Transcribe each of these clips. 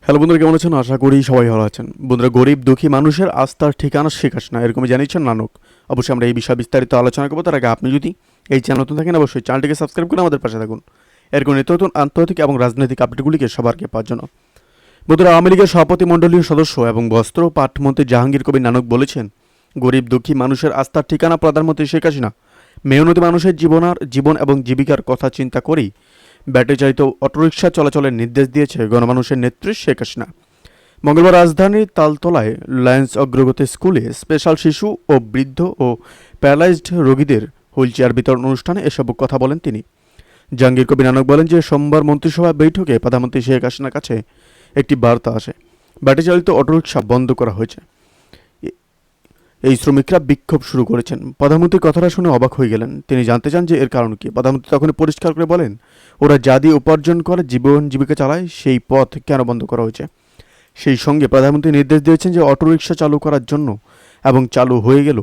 Hello বন্ধুরা, কেমন আছেন? আশা করি সবাই ভালো আছেন। বন্ধুরা, গরিব দুঃখী মানুষের আস্থার ঠিকানা শেখ হাসিনা, এরকমই জানিয়েছেন নানক। অবশ্যই আমরা এই বিষয়ে বিস্তারিত আলোচনা করবো। তার আগে আপনি যদি এই চ্যানেল নতুন থাকেন, অবশ্যই চ্যানেলটিকে সাবস্ক্রাইব করে আমাদের পাশে থাকুন, এরকম নিত্য নতুন আন্তর্জাতিক এবং রাজনৈতিক আপডেটগুলিকে সবার আগে পাওয়ার জন্য। বন্ধুরা, আওয়ামী লীগের সভাপতি মণ্ডলীয় সদস্য এবং বস্ত্র পাটমন্ত্রী জাহাঙ্গীর কবির নানক বলেছেন, গরিব দুঃখী মানুষের আস্থার ঠিকানা প্রধানমন্ত্রী শেখ হাসিনা। মেহনতি মানুষের জীবন এবং জীবিকার কথা চিন্তা করেই ব্যাটারি চালিত অটোরিকশা চলাচলের নির্দেশ দিয়েছে গণমানুষের নেত্রী শেখ হাসিনা। মঙ্গলবার রাজধানীর তালতলায় লায়ন্স অগ্রগতি স্কুলে স্পেশাল শিশু ও বৃদ্ধ ও প্যারালাইজড রোগীদের হুইলচেয়ার বিতরণ অনুষ্ঠানে এসব কথা বলেন তিনি। জাহাঙ্গীর কবির নানক বলেন যে সোমবার মন্ত্রিসভা বৈঠকে প্রধানমন্ত্রী শেখ হাসিনার কাছে একটি বার্তা আসে, ব্যাটারি চালিত অটোরিকশা বন্ধ করা হয়েছে। এই শ্রমিকরা বিক্ষোভ শুরু করেছেন। প্রধানমন্ত্রীর কথাটা শুনে অবাক হয়ে গেলেন। তিনি জানতে চান যে এর কারণ কি। প্রধানমন্ত্রী তখনই পরিষ্কার করে বলেন, ওরা যা দিয়ে উপার্জন করে জীবিকা চালায়, সেই পথ কেন বন্ধ করা হয়েছে। সেই সঙ্গে প্রধানমন্ত্রী নির্দেশ দিয়েছেন যে অটোরিকশা চালু করার জন্য, এবং চালু হয়ে গেল।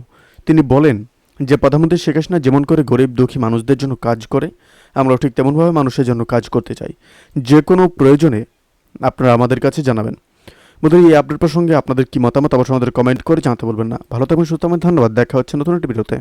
তিনি বলেন যে প্রধানমন্ত্রী শেখ হাসিনা যেমন করে গরিব দুঃখী মানুষদের জন্য কাজ করে, আমরাও ঠিক তেমনভাবে মানুষের জন্য কাজ করতে চাই। যে কোনো প্রয়োজনে আপনারা আমাদের কাছে জানাবেন। বন্ধুরা, এই আপডেট প্রসঙ্গে আপনাদের কি মতামত অবশ্যই আমাদের কমেন্ট করে জানাতে বলবেন না। ভালো থাকবেন, সুস্থ থাকবেন, ধন্যবাদ। দেখা হচ্ছে নতুন একটি ভিডিওতে।